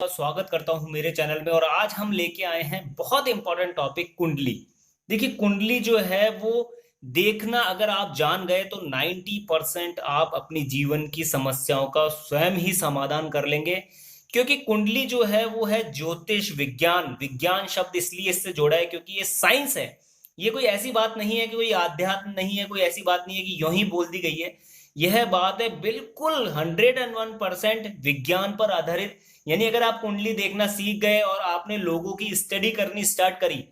स्वागत करता हूं मेरे चैनल में। और आज हम लेके आए हैं बहुत इंपॉर्टेंट टॉपिक, कुंडली। देखिए, कुंडली जो है वो देखना अगर आप जान गए तो 90% आप अपनी जीवन की समस्याओं का स्वयं ही समाधान कर लेंगे। क्योंकि कुंडली जो है वो है ज्योतिष विज्ञान। विज्ञान शब्द इसलिए इससे जोड़ा है क्योंकि ये साइंस है। ये कोई ऐसी बात नहीं है कि कोई आध्यात्म नहीं है, कोई ऐसी बात नहीं है कि यूं ही बोल दी गई है। यह बात है बिल्कुल 101% विज्ञान पर आधारित। यानी अगर आप कुंडली देखना सीख गए और आपने लोगों की स्टडी करनी स्टार्ट करी,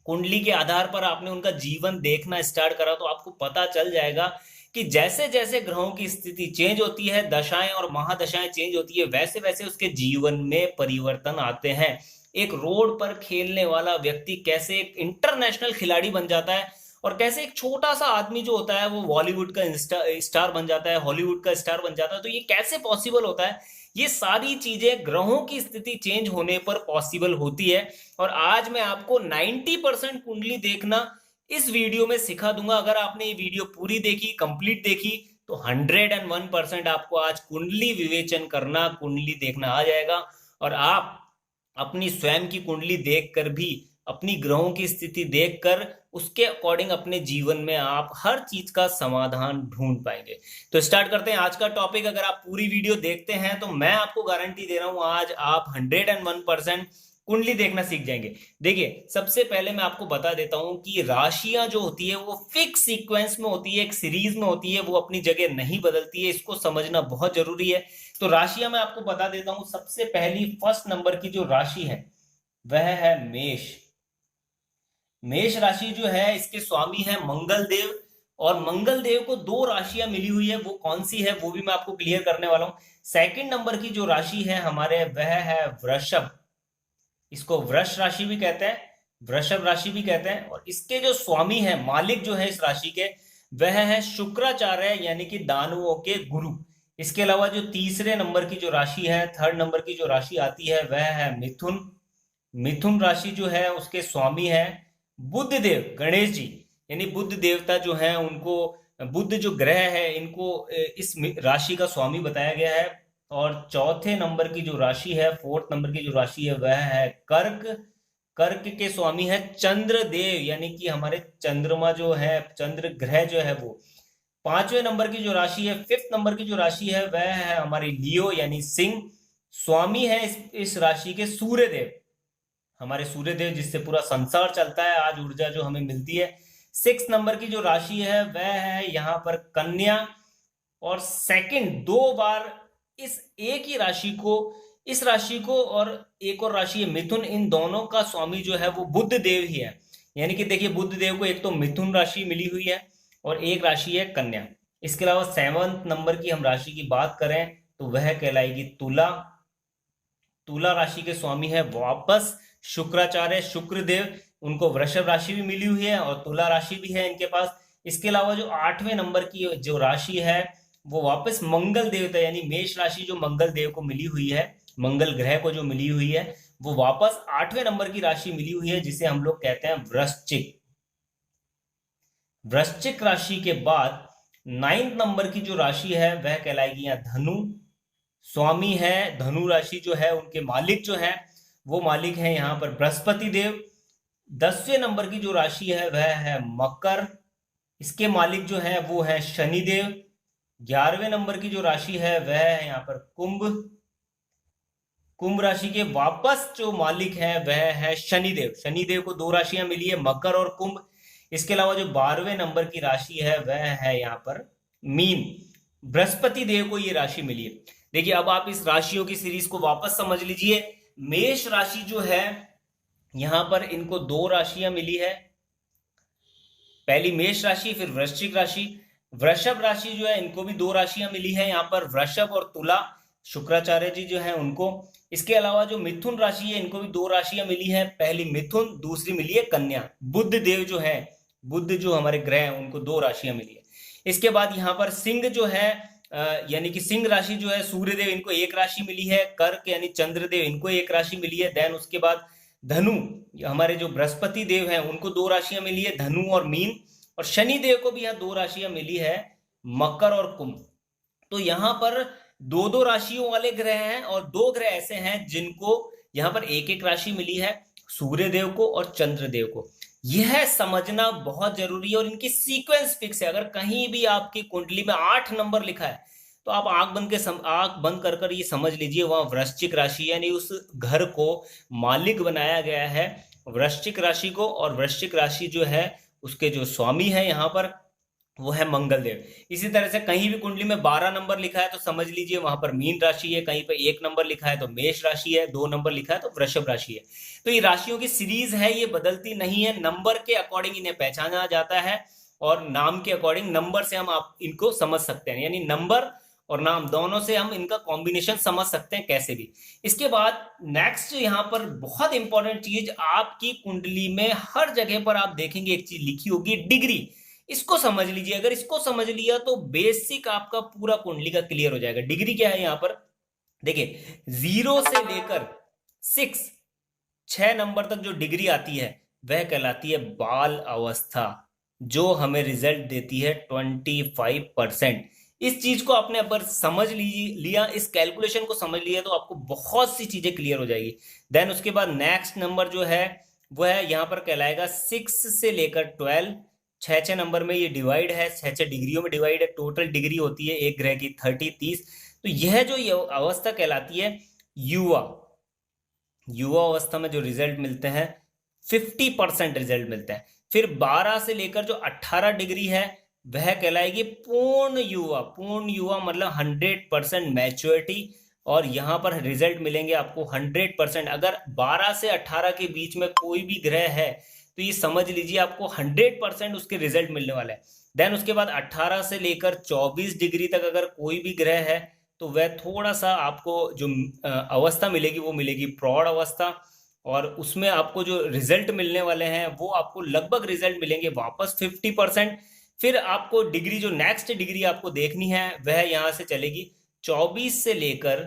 कुंडली के आधार पर आपने उनका जीवन देखना स्टार्ट करा, तो आपको पता चल जाएगा कि जैसे जैसे ग्रहों की स्थिति चेंज होती है, दशाएं और महादशाएं चेंज होती है, वैसे वैसे उसके जीवन में परिवर्तन आते हैं। एक रोड पर खेलने वाला व्यक्ति कैसे एक इंटरनेशनल खिलाड़ी बन जाता है, और कैसे एक छोटा सा आदमी जो होता है वो बॉलीवुड का स्टार बन जाता है, हॉलीवुड का स्टार बन जाता है। तो ये कैसे पॉसिबल होता है? ये सारी चीजें ग्रहों की स्थिति चेंज होने पर पॉसिबल होती है। और आज मैं आपको 90% कुंडली देखना इस वीडियो में सिखा दूंगा। अगर आपने ये वीडियो पूरी देखी, कंप्लीट देखी, तो 101% आपको आज कुंडली विवेचन करना, कुंडली देखना आ जाएगा। और आप अपनी स्वयं की कुंडली देखकर भी, अपनी ग्रहों की स्थिति देखकर उसके अकॉर्डिंग अपने जीवन में आप हर चीज का समाधान ढूंढ पाएंगे। तो स्टार्ट करते हैं आज का टॉपिक। अगर आप पूरी वीडियो देखते हैं तो मैं आपको गारंटी दे रहा हूं आज आप 101% कुंडली देखना सीख जाएंगे। देखिए, सबसे पहले मैं आपको बता देता हूं कि राशियां जो होती है वो फिक्स सीक्वेंस में होती है, एक सीरीज में होती है, वो अपनी जगह नहीं बदलती है। इसको समझना बहुत जरूरी है। तो राशियां मैं आपको बता देता हूं। सबसे पहली फर्स्ट नंबर की जो राशि है वह है मेष। मेष राशि जो है इसके स्वामी है मंगल देव। और मंगल देव को दो राशियां मिली हुई है, वो कौन सी है वो भी मैं आपको क्लियर करने वाला हूं। सेकंड नंबर की जो राशि है हमारे, वह है वृषभ। इसको वृष राशि भी कहते हैं, वृषभ राशि भी कहते हैं। और इसके जो स्वामी है, मालिक जो है इस राशि के, वह है शुक्राचार्य, यानी कि दानवों के गुरु। इसके अलावा जो तीसरे नंबर की जो राशि है, थर्ड नंबर की जो राशि आती है, वह है मिथुन। मिथुन राशि जो है उसके स्वामी है बुध देव, गणेश जी। यानी बुध देवता जो है उनको, बुध जो ग्रह है इनको इस राशि का स्वामी बताया गया है। और चौथे नंबर की जो राशि है, फोर्थ नंबर की जो राशि है, वह है कर्क। कर्क के स्वामी है चंद्र देव, यानी कि हमारे चंद्रमा जो है, चंद्र ग्रह जो है वो। पांचवें नंबर की जो राशि है, फिफ्थ नंबर की जो राशि है, वह है हमारी लियो, यानी सिंह। स्वामी है इस राशि के सूर्य देव, हमारे सूर्य देव, जिससे पूरा संसार चलता है, आज ऊर्जा जो हमें मिलती है। सिक्स नंबर की जो राशि है वह है यहाँ पर कन्या। और सेकंड, दो बार इस एक ही राशि को, इस राशि को और एक और राशि है मिथुन, इन दोनों का स्वामी जो है वो बुध देव ही है। यानी कि देखिए, बुध देव को एक तो मिथुन राशि मिली हुई है और एक राशि है कन्या। इसके अलावा सेवंथ नंबर की हम राशि की बात करें तो वह कहलाएगी तुला। तुला राशि के स्वामी है वापस शुक्राचार्य, शुक्रदेव। उनको वृषभ राशि भी मिली हुई है और तुला राशि भी है इनके पास। इसके अलावा जो आठवें नंबर की जो राशि है वो वापस मंगल देवता, यानी मेष राशि जो मंगल देव को मिली हुई है, मंगल ग्रह को जो मिली हुई है, वो वापस आठवें नंबर की राशि मिली हुई है, जिसे हम लोग कहते हैं वृश्चिक। वृश्चिक राशि के बाद नाइन्थ नंबर की जो राशि है वह कहलाएगी यहाँ धनु। स्वामी है धनु राशि जो है, उनके मालिक जो है वो मालिक है यहाँ पर बृहस्पति देव। 10वें नंबर की जो राशि है वह है मकर। इसके मालिक जो है वो है शनि देव। 11वें नंबर की जो राशि है वह है यहाँ पर कुंभ। कुंभ राशि के वापस जो मालिक है वह है शनिदेव। शनिदेव को दो राशियां मिली है, मकर और कुंभ। इसके अलावा जो 12वें नंबर की राशि है वह है यहाँ पर मीन। बृहस्पति देव को ये राशि मिली है। देखिए, अब आप इस राशियों की सीरीज को वापस समझ लीजिए। मेष राशि जो है यहां पर इनको दो राशियां मिली है, पहली मेष राशि, फिर वृश्चिक राशि। वृषभ राशि जो है इनको भी दो राशियां मिली है, यहाँ पर वृषभ और तुला, शुक्राचार्य जी जो है उनको। इसके अलावा जो मिथुन राशि है इनको भी दो राशियां मिली है, पहली मिथुन, दूसरी मिली है कन्या। बुध देव जो है, बुध जो हमारे ग्रह हैं, उनको दो राशियां मिली है। इसके बाद यहाँ पर सिंह जो है, यानी कि सिंह राशि जो है, सूर्यदेव, इनको एक राशि मिली है। कर्क यानी चंद्रदेव, इनको एक राशि मिली है। देन उसके बाद धनु, हमारे जो बृहस्पति देव हैं, उनको दो राशियां मिली है, धनु और मीन। और शनि देव को भी यहाँ दो राशियां मिली है, मकर और कुंभ। तो यहाँ पर दो दो राशियों वाले ग्रह हैं और दो ग्रह ऐसे हैं जिनको यहाँ पर एक एक राशि मिली है, सूर्य देव को और चंद्र देव को। यह समझना बहुत जरूरी है और इनकी सीक्वेंस फिक्स है। अगर कहीं भी आपकी कुंडली में 8 नंबर लिखा है तो आप आंख बंद कर कर ये समझ लीजिए वहां वृश्चिक राशि, यानी उस घर को मालिक बनाया गया है वृश्चिक राशि को, और वृश्चिक राशि जो है उसके जो स्वामी है यहाँ पर वो है मंगल देव। इसी तरह से कहीं भी कुंडली में 12 नंबर लिखा है तो समझ लीजिए वहां पर मीन राशि है, कहीं पर 1 नंबर लिखा है तो मेष राशि है, 2 नंबर लिखा है तो वृषभ राशि है। तो ये राशियों की सीरीज है, ये बदलती नहीं है, नंबर के अकॉर्डिंग इन्हें पहचाना जाता है और नाम के अकॉर्डिंग नंबर से हम आप इनको समझ सकते हैं, यानी नंबर और नाम दोनों से हम इनका कॉम्बिनेशन समझ सकते हैं कैसे भी। इसके बाद नेक्स्ट यहाँ पर बहुत इंपॉर्टेंट चीज, आपकी कुंडली में हर जगह पर आप देखेंगे एक चीज लिखी होगी, डिग्री। इसको समझ लीजिए, अगर इसको समझ लिया तो बेसिक आपका पूरा कुंडली का क्लियर हो जाएगा। डिग्री क्या है यहाँ पर, देखिए 0 से लेकर 6 नंबर तक जो डिग्री आती है वह कहलाती है बाल अवस्था, जो हमें रिजल्ट देती है 25%। इस चीज को आपने अगर समझ लिया, इस कैलकुलेशन को समझ लिया तो आपको बहुत सी चीजें क्लियर हो जाएगी। देन उसके बाद नेक्स्ट नंबर जो है वो है यहाँ पर कहलाएगा 6 से लेकर 12, 6 नंबर में ये डिवाइड है, 6 डिग्रियों में डिवाइड है, टोटल डिग्री होती है एक ग्रह की 30। तो यह जो ये अवस्था कहलाती है युवा अवस्था में जो रिजल्ट मिलते हैं 50% रिजल्ट मिलते हैं। फिर 12 से लेकर जो 18 डिग्री है वह कहलाएगी पूर्ण युवा मतलब 100% मैच्योरिटी, और यहाँ पर रिजल्ट मिलेंगे आपको 100%। अगर 12 से 18 के बीच में कोई भी ग्रह है तो ये समझ लीजिए आपको 100% उसके रिजल्ट मिलने वाला है। देन उसके बाद 18 से लेकर 24 डिग्री तक अगर कोई भी ग्रह है तो वह थोड़ा सा आपको जो अवस्था मिलेगी वो मिलेगी प्रौढ़ अवस्था, और उसमें आपको जो रिजल्ट मिलने वाले हैं वो आपको लगभग रिजल्ट मिलेंगे वापस 50%। फिर आपको डिग्री, जो नेक्स्ट डिग्री आपको देखनी है वह यहां से चलेगी 24 से लेकर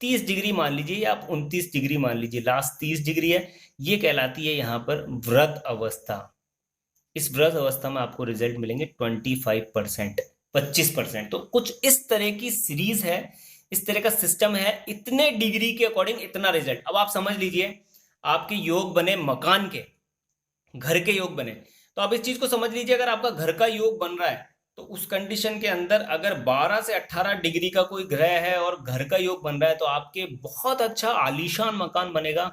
30 डिग्री मान लीजिए, या आप 29 डिग्री मान लीजिए, लास्ट 30 डिग्री है, ये कहलाती है यहाँ पर व्रत अवस्था। इस व्रत अवस्था में आपको रिजल्ट मिलेंगे 25%। तो कुछ इस तरह की सीरीज है, इस तरह का सिस्टम है, इतने डिग्री के अकॉर्डिंग इतना रिजल्ट। अब आप समझ लीजिए आपके योग बने मकान के, घर के योग बने, तो आप इस चीज को समझ लीजिए अगर आपका घर का योग बन रहा है तो उस कंडीशन के अंदर अगर 12 से 18 डिग्री का कोई ग्रह है और घर का योग बन रहा है तो आपके बहुत अच्छा आलीशान मकान बनेगा।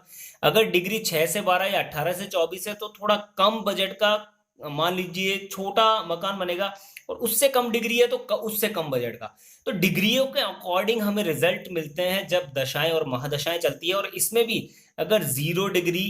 अगर डिग्री 6 से 12 या 18 से 24 है तो थोड़ा कम बजट का मान लीजिए छोटा मकान बनेगा, और उससे कम डिग्री है तो उससे कम बजट का। तो डिग्रियों के अकॉर्डिंग हमें रिजल्ट मिलते हैं जब दशाएं और महादशाएं चलती है, और इसमें भी अगर 0 डिग्री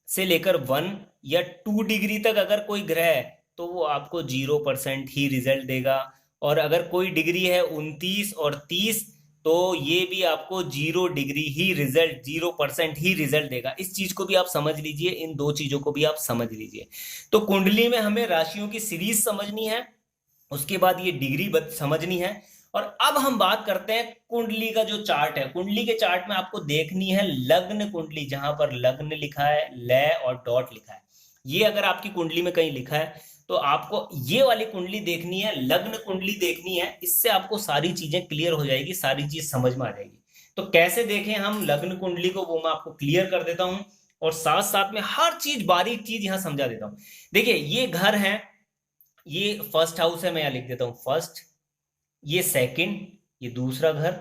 से लेकर 1 या 2 डिग्री तक अगर कोई ग्रह है तो वो आपको 0% ही रिजल्ट देगा, और अगर कोई डिग्री है 29 और 30 तो ये भी आपको 0 डिग्री ही रिजल्ट, 0% ही रिजल्ट देगा। इस चीज को भी आप समझ लीजिए, इन दो चीजों को भी आप समझ लीजिए। तो कुंडली में हमें राशियों की सीरीज समझनी है, उसके बाद ये डिग्री समझनी है। और अब हम बात करते हैं कुंडली का जो चार्ट है। कुंडली के चार्ट में आपको देखनी है लग्न कुंडली, जहां पर लग्न लिखा है, लय और डॉट लिखा है। ये अगर आपकी कुंडली में कहीं लिखा है तो आपको ये वाली कुंडली देखनी है, लग्न कुंडली देखनी है। इससे आपको सारी चीजें क्लियर हो जाएगी, सारी चीज समझ में आ जाएगी। तो कैसे देखें हम लग्न कुंडली को, वो मैं आपको क्लियर कर देता हूं, और साथ साथ में हर चीज बारीक चीज यहां समझा देता हूं। देखिए ये घर है, ये फर्स्ट हाउस है, मैं यहां लिख देता हूं फर्स्ट, ये सेकंड, ये दूसरा घर,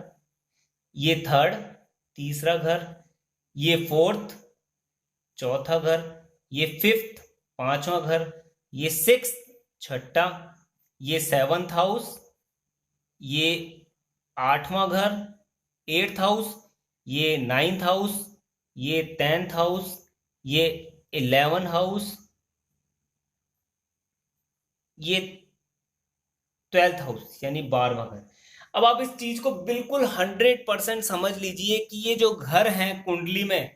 ये थर्ड, तीसरा घर, ये फोर्थ, चौथा घर, ये फिफ्थ, पांचवा घर, ये सिक्स्थ, छठा, ये 7th हाउस, ये 8वां घर, 8th हाउस, ये 9th हाउस, ये 10th हाउस, ये 11 हाउस, ये 12th हाउस यानी 12वां घर। अब आप इस चीज को बिल्कुल 100% समझ लीजिए कि ये जो घर हैं कुंडली में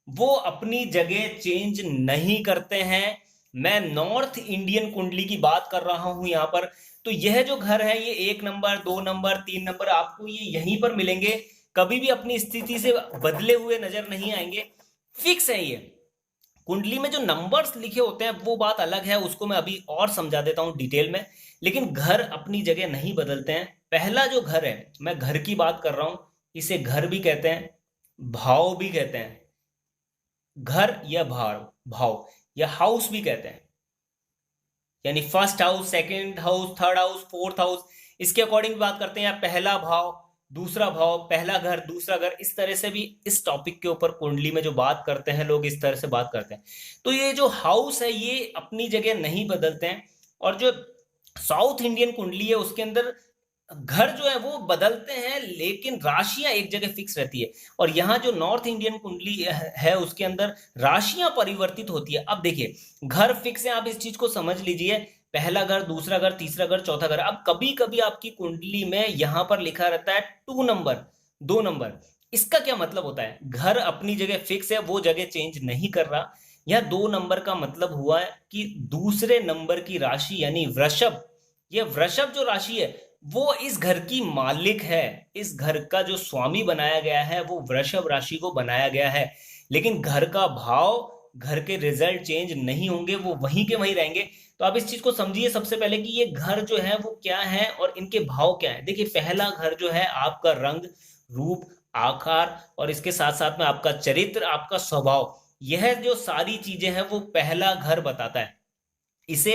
वो अपनी जगह चेंज नहीं करते हैं। मैं नॉर्थ इंडियन कुंडली की बात कर रहा हूं यहाँ पर। तो यह जो घर है ये 1 नंबर, 2 नंबर, 3 नंबर आपको ये यहीं पर मिलेंगे, कभी भी अपनी स्थिति से बदले हुए नजर नहीं आएंगे, फिक्स है ये। कुंडली में जो नंबर्स लिखे होते हैं वो बात अलग है, उसको मैं अभी और समझा देता हूं डिटेल में, लेकिन घर अपनी जगह नहीं बदलते हैं, पहला जो घर है, मैं घर की बात कर रहा हूं, इसे घर भी कहते हैं, भाव भी कहते हैं। घर या भाव भाव या हाउस भी कहते हैं, यानी first house, second house, third house, fourth house, इसके अकॉर्डिंग बात करते हैं, या पहला भाव, दूसरा भाव, पहला घर, दूसरा घर, इस तरह से भी इस टॉपिक के ऊपर कुंडली में जो बात करते हैं लोग, इस तरह से बात करते हैं। तो ये जो हाउस है ये अपनी जगह नहीं बदलते हैं, और जो साउथ इंडियन कुंडली है उसके अंदर घर जो है वो बदलते हैं, लेकिन राशियां एक जगह फिक्स रहती है। और यहाँ जो नॉर्थ इंडियन कुंडली है उसके अंदर राशियां परिवर्तित होती है। अब देखिए, घर फिक्स है, आप इस चीज को समझ लीजिए, पहला घर, दूसरा घर, तीसरा घर, चौथा घर। अब कभी कभी आपकी कुंडली में यहां पर लिखा रहता है 2 नंबर, 2 नंबर। इसका क्या मतलब होता है? घर अपनी जगह फिक्स है, वो जगह चेंज नहीं कर रहा। यह 2 नंबर का मतलब हुआ है कि दूसरे नंबर की राशि यानी वृषभ, ये वृषभ जो राशि है वो इस घर की मालिक है। इस घर का जो स्वामी बनाया गया है वो वृषभ राशि को बनाया गया है। लेकिन घर का भाव, घर के रिजल्ट चेंज नहीं होंगे, वो वहीं के वहीं रहेंगे। तो आप इस चीज को समझिए सबसे पहले कि ये घर जो है वो क्या है और इनके भाव क्या है। देखिए, पहला घर जो है आपका रंग, रूप, आकार, और इसके साथ साथ में आपका चरित्र, आपका स्वभाव, यह जो सारी चीजें हैं वो पहला घर बताता है। इसे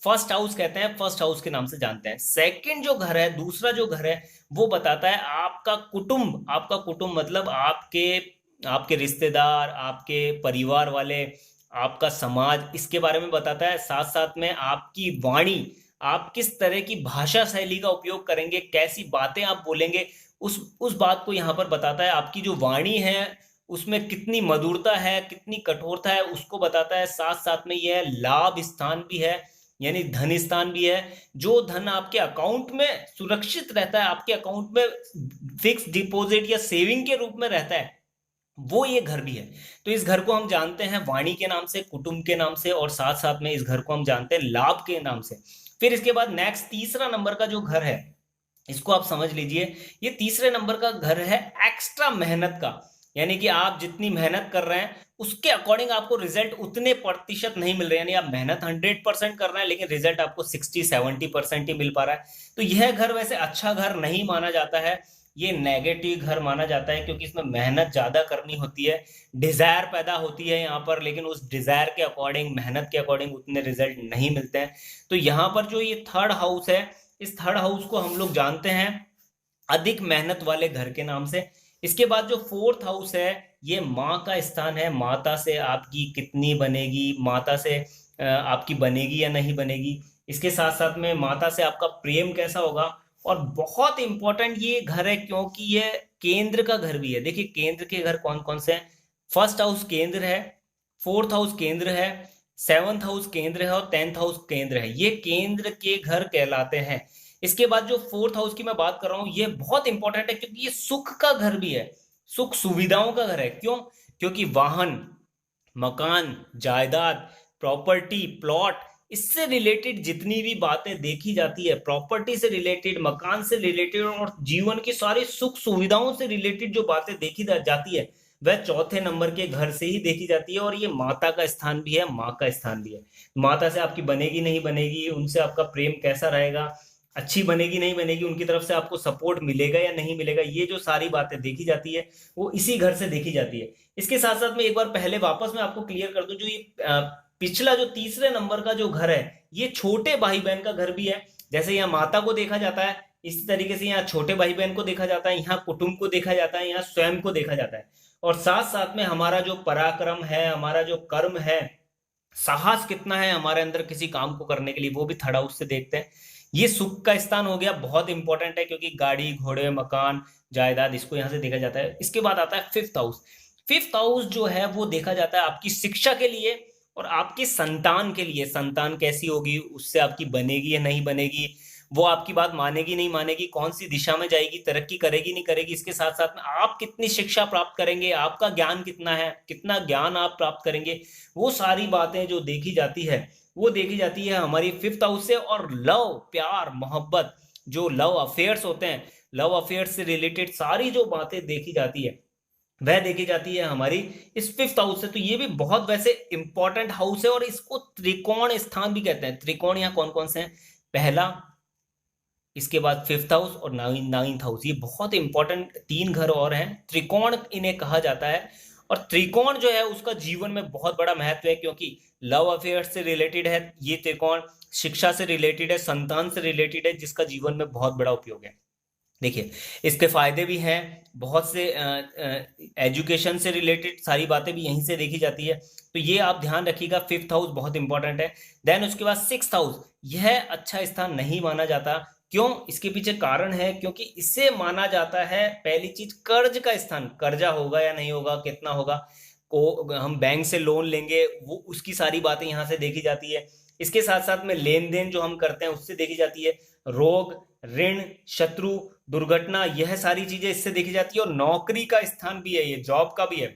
फर्स्ट हाउस कहते हैं, फर्स्ट हाउस के नाम से जानते हैं। सेकंड जो घर है, दूसरा जो घर है, वो बताता है आपका कुटुंब। आपका कुटुंब मतलब आपके आपके रिश्तेदार, आपके परिवार वाले, आपका समाज, इसके बारे में बताता है। साथ साथ में आपकी वाणी, आप किस तरह की भाषा शैली का उपयोग करेंगे, कैसी बातें आप बोलेंगे, उस बात को यहाँ पर बताता है। आपकी जो वाणी है उसमें कितनी मधुरता है, कितनी कठोरता है, उसको बताता है। साथ साथ में यह लाभ स्थान भी है, यानी धन स्थान भी है। जो धन आपके अकाउंट में सुरक्षित रहता है, आपके अकाउंट में फिक्स डिपॉजिट या सेविंग के रूप में रहता है, वो ये घर भी है। तो इस घर को हम जानते हैं वाणी के नाम से, कुटुंब के नाम से, और साथ साथ में इस घर को हम जानते हैं लाभ के नाम से। फिर इसके बाद नेक्स्ट तीसरा नंबर का जो घर है, इसको आप समझ लीजिए, ये तीसरे नंबर का घर है एक्स्ट्रा मेहनत का। यानी कि आप जितनी मेहनत कर रहे हैं उसके अकॉर्डिंग आपको रिजल्ट उतने प्रतिशत नहीं मिल रहे, यानी आप मेहनत 100% कर रहे हैं लेकिन रिजल्ट आपको 60-70% ही मिल पा रहा है। तो यह घर वैसे अच्छा घर नहीं माना जाता है, ये नेगेटिव घर माना जाता है, क्योंकि इसमें मेहनत ज्यादा करनी होती है, डिजायर पैदा होती है यहाँ पर, लेकिन उस डिजायर के अकॉर्डिंग, मेहनत के अकॉर्डिंग उतने रिजल्ट नहीं मिलते हैं। तो यहाँ पर जो ये थर्ड हाउस है, इस थर्ड हाउस को हम लोग जानते हैं अधिक मेहनत वाले घर के नाम से। इसके बाद जो फोर्थ हाउस है, ये माँ का स्थान है। माता से आपकी कितनी बनेगी, माता से आपकी बनेगी या नहीं बनेगी, इसके साथ साथ में माता से आपका प्रेम कैसा होगा। और बहुत इंपॉर्टेंट ये घर है क्योंकि ये केंद्र का घर भी है। देखिए, केंद्र के घर कौन कौन से हैं? फर्स्ट हाउस केंद्र है, फोर्थ हाउस केंद्र है, सेवंथ हाउस केंद्र है, और 10th हाउस केंद्र है। ये केंद्र के घर कहलाते हैं। इसके बाद जो फोर्थ हाउस की मैं बात कर रहा हूं, ये बहुत इंपॉर्टेंट है क्योंकि ये सुख का घर भी है, सुख सुविधाओं का घर है। क्यों? क्योंकि वाहन, मकान, जायदाद, प्रॉपर्टी, प्लॉट, इससे रिलेटेड जितनी भी बातें देखी जाती है, प्रॉपर्टी से रिलेटेड, मकान से रिलेटेड, और जीवन की सारी सुख सुविधाओं से रिलेटेड जो बातें देखी जाती है, वह चौथे नंबर के घर से ही देखी जाती है। और ये माता का स्थान भी है, माँ का स्थान भी है। माता से आपकी बनेगी नहीं बनेगी, उनसे आपका प्रेम कैसा रहेगा, अच्छी बनेगी नहीं बनेगी, उनकी तरफ से आपको सपोर्ट मिलेगा या नहीं मिलेगा, ये जो सारी बातें देखी जाती है वो इसी घर से देखी जाती है। इसके साथ साथ में एक बार पहले वापस मैं आपको क्लियर कर दूं, जो ये पिछला जो तीसरे नंबर का जो घर है, ये छोटे भाई बहन का घर भी है। जैसे यहाँ माता को देखा जाता है, इसी तरीके से यहाँ छोटे भाई बहन को देखा जाता है, यहाँ कुटुंब को देखा जाता है, यहाँ स्वयं को देखा जाता है। और साथ साथ में हमारा जो पराक्रम है, हमारा जो कर्म है, साहस कितना है हमारे अंदर किसी काम को करने के लिए, वो भी थर्ड हाउस से देखते हैं। ये सुख का स्थान हो गया, बहुत इंपॉर्टेंट है क्योंकि गाड़ी, घोड़े, मकान, जायदाद, इसको यहाँ से देखा जाता है। इसके बाद आता है फिफ्थ हाउस। फिफ्थ हाउस जो है वो देखा जाता है आपकी शिक्षा के लिए और आपके संतान के लिए। संतान कैसी होगी, उससे आपकी बनेगी या नहीं बनेगी, वो आपकी बात मानेगी नहीं मानेगी, कौन सी दिशा में जाएगी, तरक्की करेगी नहीं करेगी। इसके साथ साथ में आप कितनी शिक्षा प्राप्त करेंगे, आपका ज्ञान कितना है, कितना ज्ञान आप प्राप्त करेंगे, वो सारी बातें जो देखी जाती है वो देखी जाती है हमारी फिफ्थ हाउस से। और लव, प्यार, मोहब्बत, जो लव अफेयर्स होते हैं, लव अफेयर्स से रिलेटेड सारी जो बातें देखी जाती है वह देखी जाती है हमारी इस फिफ्थ हाउस से। तो ये भी बहुत वैसे इंपॉर्टेंट हाउस है और इसको त्रिकोण स्थान भी कहते हैं। त्रिकोण यहाँ कौन कौन से हैं? पहला, इसके बाद फिफ्थ हाउस और नाइन्थ हाउस, ये बहुत इंपॉर्टेंट 3 घर और हैं। त्रिकोण इन्हें कहा जाता है, और त्रिकोण जो है उसका जीवन में बहुत बड़ा महत्व है, क्योंकि लव अफेयर से रिलेटेड है ये त्रिकोण, शिक्षा से रिलेटेड है, संतान से रिलेटेड है, जिसका जीवन में बहुत बड़ा उपयोग है। देखिए, इसके फायदे भी हैं बहुत से, एजुकेशन से रिलेटेड सारी बातें भी यहीं से देखी जाती है, तो ये आप ध्यान रखिएगा। फिफ्थ हाउस बहुत इंपॉर्टेंट है। देन उसके बाद सिक्स्थ हाउस, यह अच्छा स्थान नहीं माना जाता। क्यों? इसके पीछे कारण है, क्योंकि इसे माना जाता है, पहली चीज, कर्ज का स्थान। कर्जा होगा या नहीं होगा, कितना होगा, को हम बैंक से लोन लेंगे, वो उसकी सारी बातें यहाँ से देखी जाती है। इसके साथ साथ में लेन देन जो हम करते हैं उससे देखी जाती है। रोग, ऋण, शत्रु, दुर्घटना, यह सारी चीजें इससे देखी जाती है। और नौकरी का स्थान भी है, ये जॉब का भी है,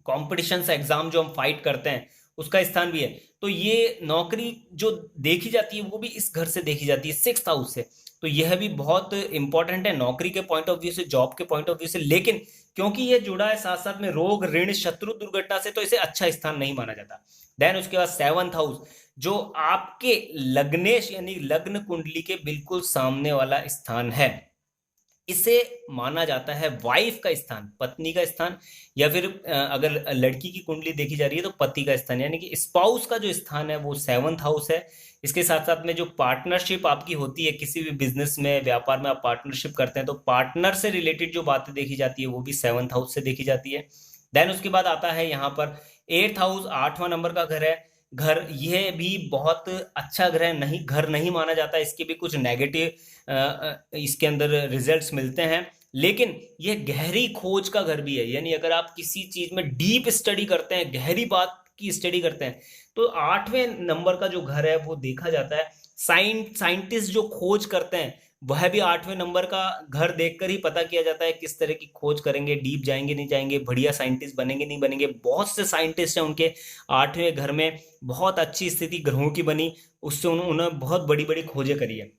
कॉम्पिटिशन एग्जाम जो हम फाइट करते हैं उसका स्थान भी है। तो ये नौकरी जो देखी जाती है वो भी इस घर से देखी जाती है, सिक्स्थ हाउस से। तो यह भी बहुत इंपॉर्टेंट है नौकरी के पॉइंट ऑफ व्यू से, जॉब के पॉइंट ऑफ व्यू से। लेकिन क्योंकि ये जुड़ा है साथ साथ में रोग, ऋण, शत्रु, दुर्घटना से, तो इसे अच्छा स्थान नहीं माना जाता। देन उसके बाद सेवंथ हाउस, जो आपके लग्नेश यानी लग्न कुंडली के बिल्कुल सामने वाला स्थान है, इसे माना जाता है वाइफ का स्थान, पत्नी का स्थान, या फिर अगर लड़की की कुंडली देखी जा रही है तो पति का स्थान, यानी कि स्पाउस का जो स्थान है वो सेवंथ हाउस है। इसके साथ साथ में जो पार्टनरशिप आपकी होती है, किसी भी बिजनेस में, व्यापार में आप पार्टनरशिप करते हैं, तो पार्टनर से रिलेटेड जो बातें देखी जाती है वो भी सेवंथ हाउस से देखी जाती है। देन उसके बाद आता है यहाँ पर एट्थ हाउस, 8वां नंबर का घर है। घर यह भी बहुत अच्छा ग्रह नहीं, घर नहीं माना जाता, इसके भी कुछ नेगेटिव इसके अंदर रिजल्ट्स मिलते हैं। लेकिन यह गहरी खोज का घर भी है, यानी अगर आप किसी चीज में डीप स्टडी करते हैं, गहरी बात की स्टडी करते हैं, तो 8वें नंबर का जो घर है वो देखा जाता है। साइंटिस्ट जो खोज करते हैं वह भी 8वें नंबर का घर देखकर ही पता किया जाता है किस तरह की खोज करेंगे, डीप जाएंगे नहीं जाएंगे, बढ़िया साइंटिस्ट बनेंगे नहीं बनेंगे। बहुत से साइंटिस्ट हैं उनके 8वें घर में, बहुत अच्छी स्थिति ग्रहों की बनी, उससे उन्होंने बहुत बड़ी बड़ी खोजें करी है।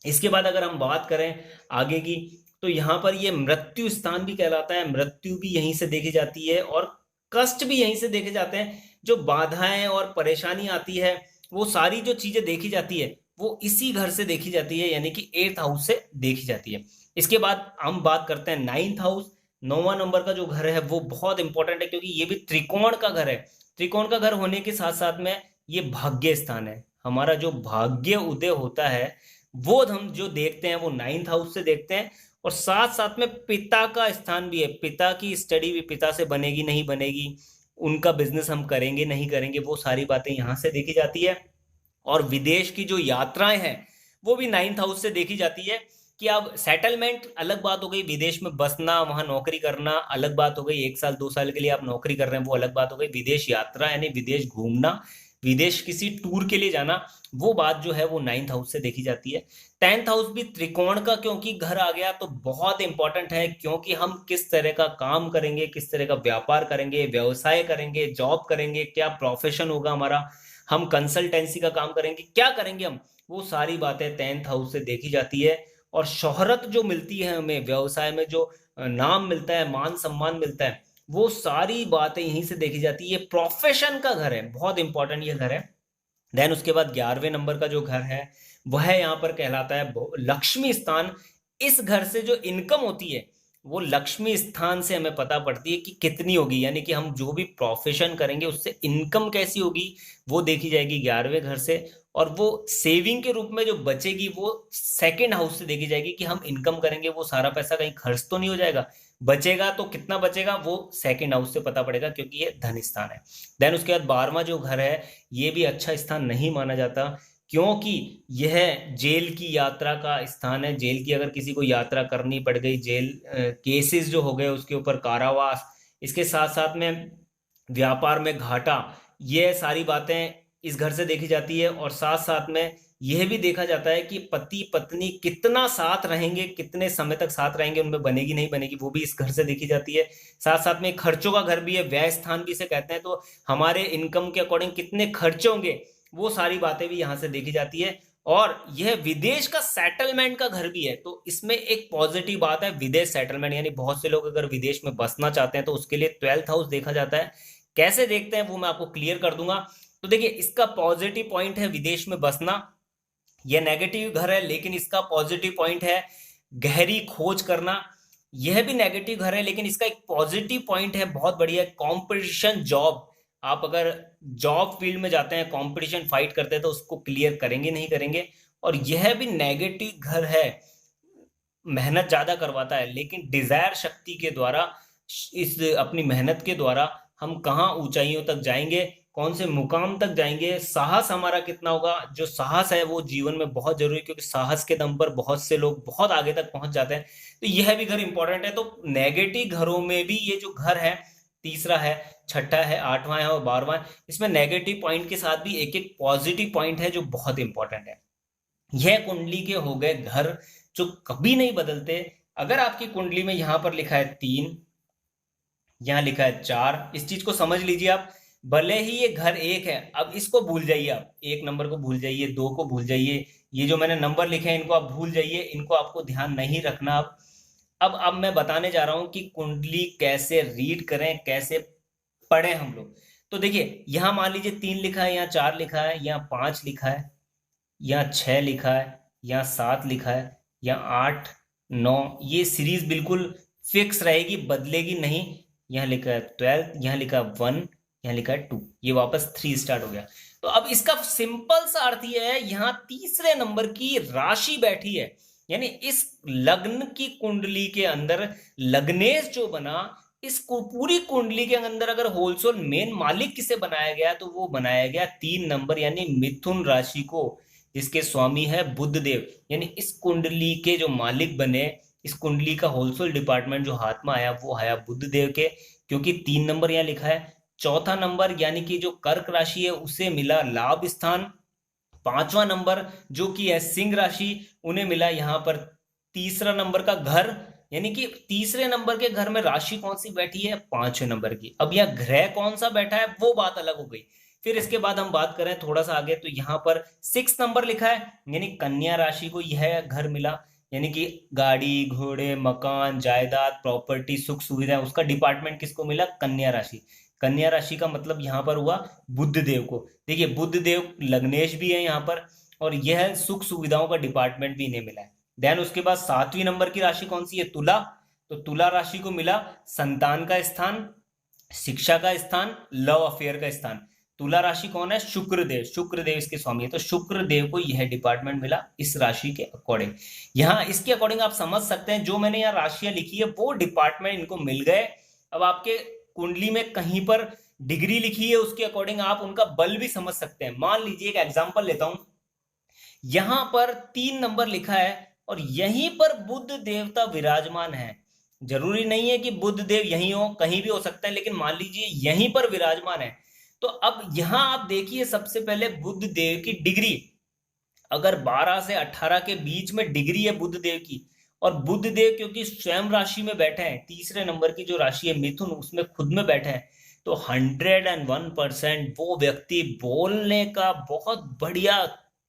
इसके बाद अगर हम बात करें आगे की, तो यहाँ पर ये मृत्यु स्थान भी कहलाता है, मृत्यु भी यहीं से देखी जाती है, और कष्ट भी यहीं से देखे जाते हैं। जो बाधाएं और परेशानी आती है, वो सारी जो चीजें देखी जाती है वो इसी घर से देखी जाती है, यानी कि एट्थ हाउस से देखी जाती है। इसके बाद हम बात करते हैं नाइन्थ हाउस। 9वां नंबर का जो घर है वो बहुत इंपॉर्टेंट है, क्योंकि ये भी त्रिकोण का घर है। त्रिकोण का घर होने के साथ साथ में ये भाग्य स्थान है। हमारा जो भाग्य उदय होता है वो हम जो देखते हैं वो नाइन्थ हाउस से देखते हैं। और साथ साथ में पिता का स्थान भी है, पिता की स्टडी भी, पिता से बनेगी नहीं बनेगी, उनका बिजनेस हम करेंगे नहीं करेंगे, वो सारी बातें यहाँ से देखी जाती है। और विदेश की जो यात्राएं हैं वो भी नाइन्थ हाउस से देखी जाती है। कि अब सेटलमेंट अलग बात हो गई, विदेश में बसना, वहां नौकरी करना अलग बात हो गई, 1 साल 2 साल के लिए आप नौकरी कर रहे हैं वो अलग बात हो गई। विदेश यात्रा यानी विदेश घूमना, विदेश किसी टूर के लिए जाना, वो बात जो है वो नाइन्थ हाउस से देखी जाती है। 10th हाउस भी त्रिकोण का क्योंकि घर आ गया तो बहुत इंपॉर्टेंट है, क्योंकि हम किस तरह का काम करेंगे, किस तरह का व्यापार करेंगे, व्यवसाय करेंगे, जॉब करेंगे, क्या प्रोफेशन होगा हमारा, हम कंसल्टेंसी का काम करेंगे, क्या करेंगे हम, वो सारी बातें 10th हाउस से देखी जाती है। और शोहरत जो मिलती है हमें, व्यवसाय में जो नाम मिलता है, मान सम्मान मिलता है, वो सारी बातें यहीं से देखी जाती है। ये प्रोफेशन का घर है, बहुत इंपॉर्टेंट ये घर है। देन उसके बाद 11वें नंबर का जो घर है वह यहाँ पर कहलाता है लक्ष्मी स्थान। इस घर से जो इनकम होती है वो लक्ष्मी स्थान से हमें पता पड़ती है कि कितनी होगी, यानी कि हम जो भी प्रोफेशन करेंगे उससे इनकम कैसी होगी वो देखी जाएगी 11वें घर से। और वो सेविंग के रूप में जो बचेगी वो सेकंड हाउस से देखी जाएगी, कि हम इनकम करेंगे वो सारा पैसा कहीं खर्च तो नहीं हो जाएगा, बचेगा तो कितना बचेगा वो सेकंड हाउस से पता पड़ेगा, क्योंकि ये धन स्थान है। देन उसके बाद 12वां जो घर है ये भी अच्छा स्थान नहीं माना जाता, क्योंकि यह जेल की यात्रा का स्थान है। जेल की अगर किसी को यात्रा करनी पड़ गई, जेल केसेस जो हो गए उसके ऊपर कारावास, इसके साथ साथ में व्यापार में घाटा, ये सारी बातें इस घर से देखी जाती है। और साथ साथ में यह भी देखा जाता है कि पति पत्नी कितना साथ रहेंगे, कितने समय तक साथ रहेंगे, उनमें बनेगी नहीं बनेगी, वो भी इस घर से देखी जाती है। साथ साथ में खर्चों का घर भी है, व्यय स्थान भी इसे कहते हैं, तो हमारे इनकम के अकॉर्डिंग कितने खर्चे होंगे वो सारी बातें भी यहाँ से देखी जाती है। और यह विदेश का सेटलमेंट का घर भी है, तो इसमें एक पॉजिटिव बात है, विदेश सेटलमेंट, यानी बहुत से लोग अगर विदेश में बसना चाहते हैं तो उसके लिए 12th हाउस देखा जाता है। कैसे देखते हैं वो मैं आपको क्लियर कर दूंगा। तो देखिए, इसका पॉजिटिव पॉइंट है विदेश में बसना, यह नेगेटिव घर है, लेकिन इसका पॉजिटिव पॉइंट है गहरी खोज करना। यह भी नेगेटिव घर है, लेकिन इसका एक पॉजिटिव पॉइंट है बहुत बढ़िया, कंपटीशन जॉब। आप अगर जॉब फील्ड में जाते हैं, कंपटीशन फाइट करते हैं, तो उसको क्लियर करेंगे नहीं करेंगे। और यह भी नेगेटिव घर है, मेहनत ज्यादा करवाता है, लेकिन डिजायर शक्ति के द्वारा, इस अपनी मेहनत के द्वारा हम कहाँ ऊंचाइयों तक जाएंगे, कौन से मुकाम तक जाएंगे, साहस हमारा कितना होगा। जो साहस है वो जीवन में बहुत जरूरी है, क्योंकि साहस के दम पर बहुत से लोग बहुत आगे तक पहुंच जाते हैं। तो यह भी घर इंपॉर्टेंट है। तो नेगेटिव घरों में भी ये जो घर है, तीसरा है, छठा है, आठवां है और 12वां है, इसमें नेगेटिव पॉइंट के साथ भी एक एक पॉजिटिव पॉइंट है जो बहुत इंपॉर्टेंट है। यह कुंडली के हो गए घर जो कभी नहीं बदलते। अगर आपकी कुंडली में यहां पर लिखा है 3, यहां लिखा है 4, इस चीज को समझ लीजिए आप। भले ही ये घर 1 है, अब इसको भूल जाइए, आप 1 नंबर को भूल जाइए, 2 को भूल जाइए, ये जो मैंने नंबर लिखे हैं इनको आप भूल जाइए, इनको आपको ध्यान नहीं रखना। अब मैं बताने जा रहा हूं कि कुंडली कैसे रीड करें, कैसे पढ़ें हम लोग। तो देखिए, यहां मान लीजिए 3 लिखा है, यहाँ 4 लिखा है, यहाँ 5 लिखा है, यहाँ 6 लिखा है, यहाँ 7 लिखा है, यहाँ 8, 9, ये सीरीज बिल्कुल फिक्स रहेगी, बदलेगी नहीं। यहाँ लिखा है 12, यहाँ लिखा है 1, यहाँ लिखा है 2, ये वापस 3 स्टार्ट हो गया। तो अब इसका सिंपल सा अर्थ ये है, यहाँ तीसरे नंबर की राशि बैठी है, यानी इस लग्न की कुंडली के अंदर लग्नेश जो बना, इस पूरी कुंडली के अंदर अगर होलसेल मेन मालिक किसे बनाया गया, तो वो बनाया गया 3 नंबर यानी मिथुन राशि को, जिसके स्वामी है बुध देव। यानी इस कुंडली के जो मालिक बने, इस कुंडली का होलसेल डिपार्टमेंट जो हाथ में आया, वो आया बुध देव के, क्योंकि 3 नंबर यहाँ लिखा है। चौथा नंबर यानी कि जो कर्क राशि है उसे मिला लाभ स्थान। 5वां नंबर जो कि है सिंह राशि, उन्हें मिला यहाँ पर तीसरा नंबर का घर, यानी कि तीसरे नंबर के घर में राशि कौन सी बैठी है, 5वें नंबर की। अब यह ग्रह कौन सा बैठा है वो बात अलग हो गई। फिर इसके बाद हम बात करें थोड़ा सा आगे, तो यहाँ पर 6 नंबर लिखा है, यानी कन्या राशि को यह घर मिला, यानी कि गाड़ी घोड़े मकान जायदाद प्रॉपर्टी सुख सुविधा, उसका डिपार्टमेंट किसको मिला, कन्या राशि। कन्या राशि का मतलब यहाँ पर हुआ बुध देव को। देखिए, बुध देव लग्नेश भी है यहाँ पर, और यह सुख सुविधाओं का डिपार्टमेंट भी इन्हें मिला है। देन उसके बाद 7वीं नंबर की राशि कौन सी है, तुला। तो तुला राशि को मिला संतान का स्थान, शिक्षा का स्थान, लव अफेयर का स्थान। तुला राशि कौन है, शुक्रदेव, शुक्रदेव इसके स्वामी है, तो शुक्रदेव को यह डिपार्टमेंट मिला इस राशि के अकॉर्डिंग। यहाँ इसके अकॉर्डिंग आप समझ सकते हैं, जो मैंने यहाँ राशियां लिखी है वो डिपार्टमेंट इनको मिल गए। अब आपके कुंडली में कहीं पर डिग्री लिखी है, उसके अकॉर्डिंग आप उनका बल भी समझ सकते हैं। मान लीजिए एक एग्जांपल लेता हूं, यहां पर 3 नंबर लिखा है और यहीं पर बुध देवता विराजमान है। जरूरी नहीं है कि बुध देव यहीं हो, कहीं भी हो सकता है, लेकिन मान लीजिए यहीं पर विराजमान है। तो अब यहां आप देखिए, सबसे पहले बुध देव की डिग्री, अगर 12 से 18 के बीच में डिग्री है बुध देव की, और बुध देव क्योंकि स्वयं राशि में बैठे हैं, तीसरे नंबर की जो राशि है मिथुन, उसमें खुद में बैठे हैं, तो 101% वो व्यक्ति बोलने का बहुत बढ़िया,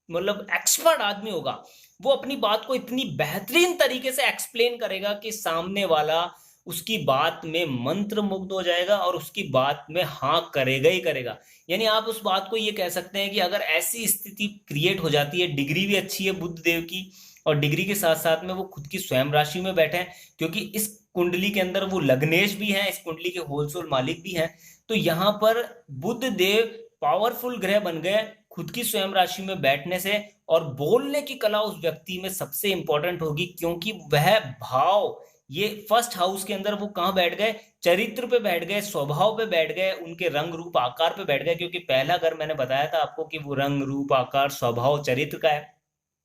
मतलब एक्सपर्ट आदमी होगा। वो अपनी बात को इतनी बेहतरीन तरीके से एक्सप्लेन करेगा कि सामने वाला उसकी बात में मंत्र मुग्ध हो जाएगा और उसकी बात में हाँ करेगा ही करेगा। यानी आप उस बात को ये कह सकते हैं कि अगर ऐसी स्थिति क्रिएट हो जाती है, डिग्री भी अच्छी है बुध देव की, और डिग्री के साथ साथ में वो खुद की स्वयं राशि में बैठे हैं, क्योंकि इस कुंडली के अंदर वो लग्नेश भी हैं, इस कुंडली के होलसेल मालिक भी हैं। तो यहाँ पर बुध देव पावरफुल ग्रह बन गए खुद की स्वयं राशि में बैठने से। और बोलने की कला उस व्यक्ति में सबसे इंपॉर्टेंट होगी, क्योंकि वह भाव, ये फर्स्ट हाउस के अंदर वो कहाँ बैठ गए, चरित्र पे बैठ गए, स्वभाव पे बैठ गए, उनके रंग रूप आकार पे बैठ गए। क्योंकि पहला घर मैंने बताया था आपको कि वो रंग रूप आकार स्वभाव चरित्र का है।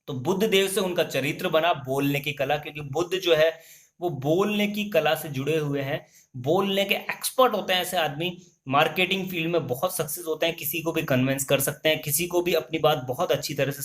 तो बुध देव से उनका चरित्र बना, बोलने की कला, क्योंकि बुध जो है वो बोलने की कला से जुड़े हुए हैं, बोलने के एक्सपर्ट होते हैं ऐसे आदमी। मार्केटिंग फील्ड में बहुत सक्सेस होते हैं, किसी को भी कन्विंस कर सकते हैं, किसी को भी अपनी बात बहुत अच्छी तरह से